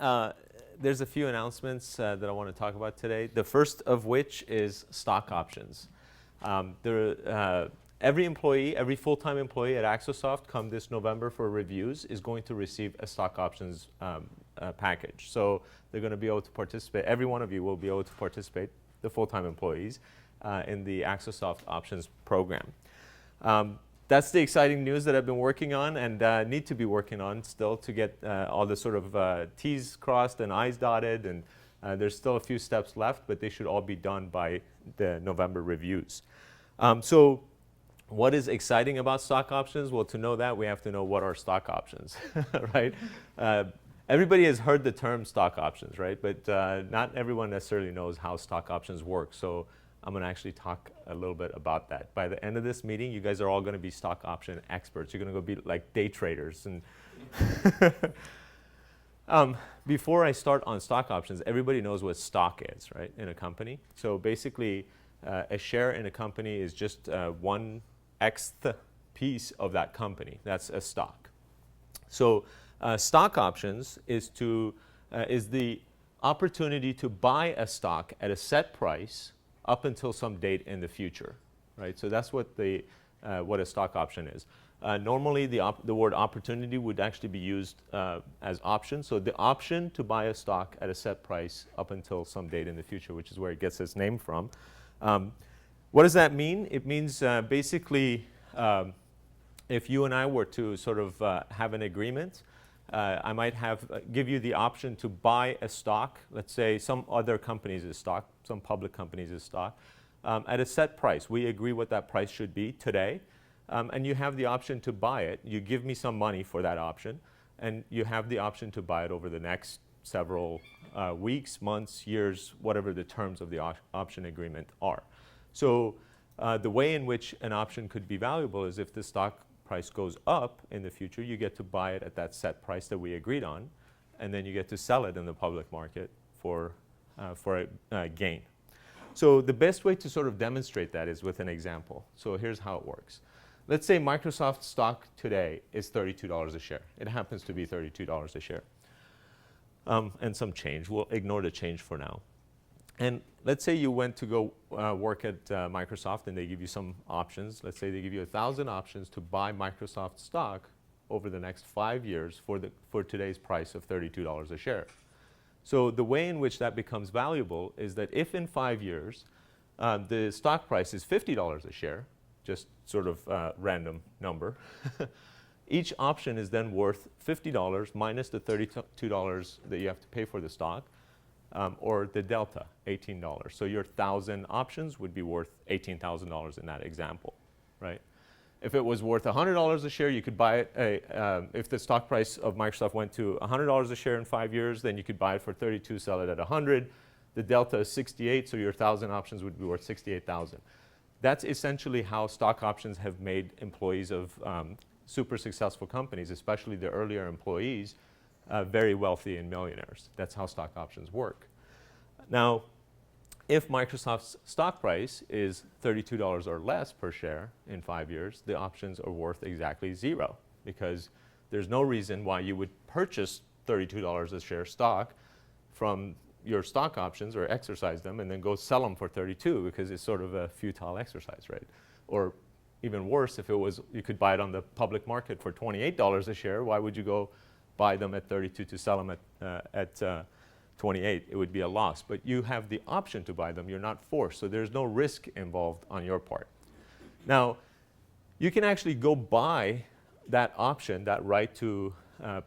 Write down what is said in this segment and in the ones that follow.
Uh, there's a few announcements that I want to talk about today. The first of which is stock options. Every employee, every full-time employee at Axosoft come this November for reviews is going to receive a stock options package. So they're going to be able to participate, every one of you will be able to participate, the full-time employees, in the Axosoft options program. That's the exciting news that I've been working on and need to be working on still to get all the sort of T's crossed and I's dotted, and there's still a few steps left, but they should all be done by the November reviews. So what is exciting about stock options? Well, to know that, we have to know what are stock options, right? Everybody has heard the term stock options, right? But not everyone necessarily knows how stock options work. So I'm going to actually talk a little bit about that. By the end of this meeting, you guys are all going to be stock option experts. You're going to go be like day traders. And before I start on stock options, everybody knows what stock is, right, in a company. So basically, a share in a company is just 1/x piece of that company. That's a stock. So stock options is the opportunity to buy a stock at a set price up until some date in the future, right? So that's what a stock option is. Normally, the word opportunity would actually be used as option. So the option to buy a stock at a set price up until some date in the future, which is where it gets its name from. What does that mean? It means basically, if you and I were to sort of have an agreement, I might give you the option to buy a stock, let's say some other company's stock, some public company's stock, at a set price. We agree what that price should be today, and you have the option to buy it. You give me some money for that option, and you have the option to buy it over the next several weeks, months, years, whatever the terms of the option agreement are. So the way in which an option could be valuable is if the stock price goes up in the future, you get to buy it at that set price that we agreed on, and then you get to sell it in the public market for a gain. So the best way to sort of demonstrate that is with an example. So here's how it works. Let's say Microsoft stock today is $32 a share. It happens to be $32 a share. And some change. We'll ignore the change for now. And let's say you went to go work at Microsoft and they give you some options. Let's say they give you 1,000 options to buy Microsoft stock over the next 5 years for today's price of $32 a share. So the way in which that becomes valuable is that if in 5 years the stock price is $50 a share, just sort of random number, each option is then worth $50 minus the $32 that you have to pay for the stock, or the delta, $18. So your 1,000 options would be worth $18,000 in that example, right? If it was worth $100 a share, you could buy it. If the stock price of Microsoft went to $100 a share in 5 years, then you could buy it for 32, sell it at 100. The delta is 68, so your 1,000 options would be worth 68,000. That's essentially how stock options have made employees of super successful companies, especially the earlier employees, very wealthy and millionaires. That's how stock options work. Now, if Microsoft's stock price is $32 or less per share in 5 years, the options are worth exactly zero, because there's no reason why you would purchase $32 a share stock from your stock options or exercise them and then go sell them for 32, because it's sort of a futile exercise, right? Or even worse, if it was, you could buy it on the public market for $28 a share, why would you go buy them at 32 to sell them at 28? It would be a loss. But you have the option to buy them. You're not forced. So there's no risk involved on your part. Now, you can actually go buy that option, that right to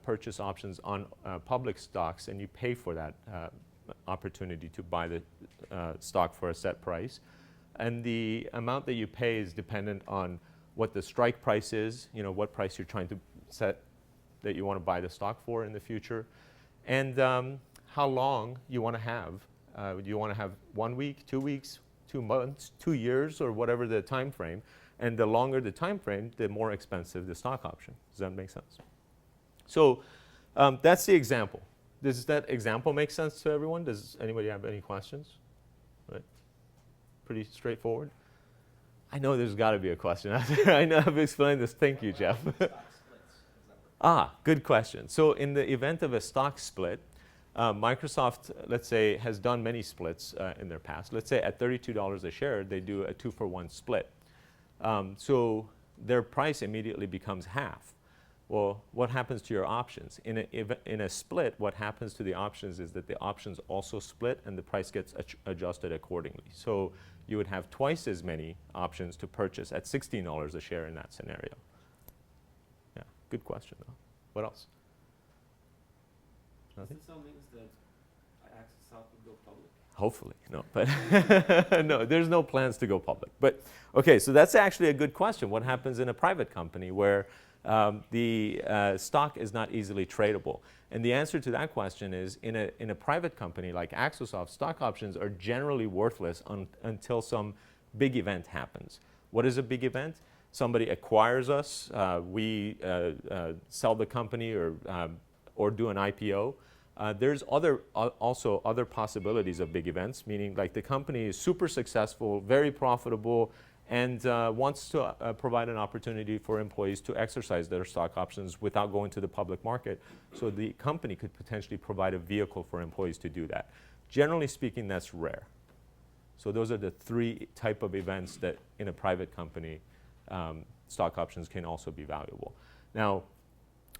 purchase options on public stocks, and you pay for that opportunity to buy the stock for a set price. And the amount that you pay is dependent on what the strike price is, what price you're trying to set that you want to buy the stock for in the future, and how long you want to have. Do you want to have 1 week, 2 weeks, 2 months, 2 years, or whatever the time frame? And the longer the time frame, the more expensive the stock option. Does that make sense? So that's the example. Does that example make sense to everyone? Does anybody have any questions? Right? Pretty straightforward. I know there's got to be a question out there. I know I've explained this. Thank you, Jeff. Good question. So in the event of a stock split, Microsoft, let's say, has done many splits in their past. Let's say at $32 a share, they do a 2-for-1 split. So their price immediately becomes half. Well, what happens to your options? In a split, what happens to the options is that the options also split and the price gets adjusted accordingly. So you would have twice as many options to purchase at $16 a share in that scenario. Yeah, good question though. What else? Nothing? Does this all means that Access South would go public? Hopefully, no, but no, there's no plans to go public. But okay, so that's actually a good question. What happens in a private company where the stock is not easily tradable? And the answer to that question is in a private company like Axosoft, stock options are generally worthless until some big event happens. What is a big event? Somebody acquires us, we sell the company or do an IPO. There's also other possibilities of big events, meaning like the company is super successful, very profitable, and wants to provide an opportunity for employees to exercise their stock options without going to the public market. So the company could potentially provide a vehicle for employees to do that. Generally speaking, that's rare. So those are the three type of events that in a private company, stock options can also be valuable. Now,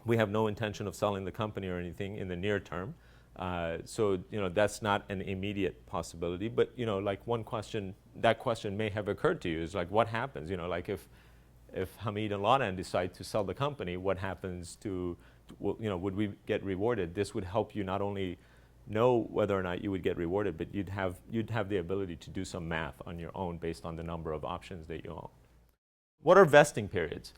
we have no intention of selling the company or anything in the near term. So, that's not an immediate possibility. But, like one question, that question may have occurred to you is like, what happens? Like if Hamid and Ladan decide to sell the company, what happens to would we get rewarded? This would help you not only know whether or not you would get rewarded, but you'd have the ability to do some math on your own based on the number of options that you own. What are vesting periods?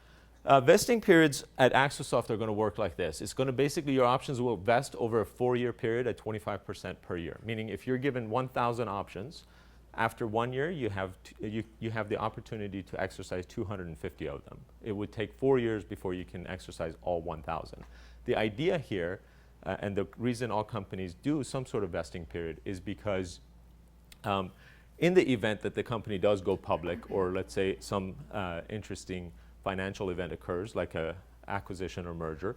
Vesting periods at Axosoft are going to work like this. It's going to basically, your options will vest over a 4-year period at 25% per year. Meaning if you're given 1,000 options, after 1 year, you have the opportunity to exercise 250 of them. It would take 4 years before you can exercise all 1,000. The idea here, and the reason all companies do some sort of vesting period is because in the event that the company does go public, or let's say some interesting financial event occurs, like an acquisition or merger,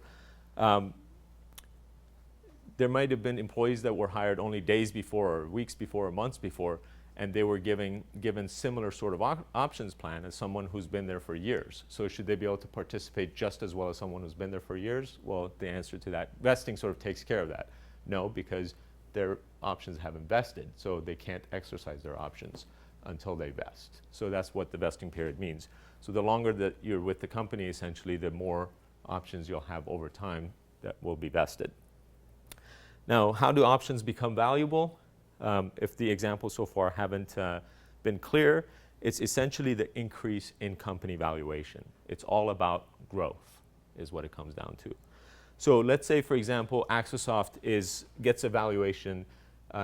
there might have been employees that were hired only days before, or weeks before, or months before, and they were given similar sort of options plan as someone who's been there for years. So should they be able to participate just as well as someone who's been there for years? Well, the answer to that, vesting sort of takes care of that. No, because their options haven't vested, so they can't exercise their options until they vest. So that's what the vesting period means. So the longer that you're with the company, essentially, the more options you'll have over time that will be vested. Now, how do options become valuable? If the examples so far haven't been clear, it's essentially the increase in company valuation. It's all about growth, is what it comes down to. So let's say, for example, Axosoft gets a valuation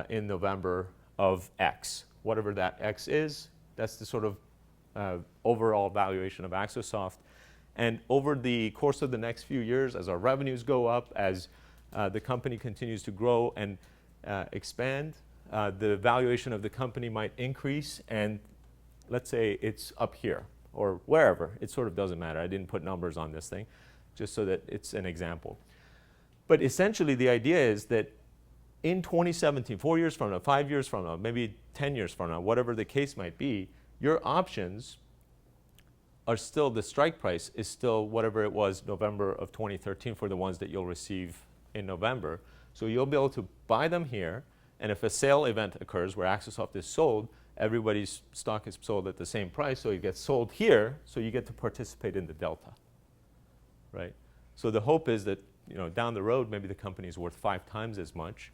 in November of X. Whatever that X is, that's the sort of overall valuation of Axosoft. And over the course of the next few years, as our revenues go up, as the company continues to grow and expand, the valuation of the company might increase, and let's say it's up here or wherever. It sort of doesn't matter. I didn't put numbers on this thing, just so that it's an example. But essentially, the idea is that in 2017, 4 years from now, 5 years from now, maybe 10 years from now, whatever the case might be, your options are still, the strike price is still whatever it was November of 2013 for the ones that you'll receive in November. So you'll be able to buy them here, and if a sale event occurs where Axosoft is sold, everybody's stock is sold at the same price, so it gets sold here, so you get to participate in the delta, right? So the hope is that down the road, maybe the company is worth 5 times as much,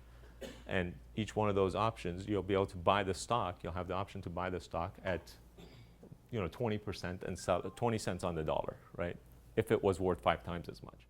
and each one of those options, you'll be able to buy the stock. You'll have the option to buy the stock at 20% and sell 20 cents on the dollar, right? If it was worth 5 times as much.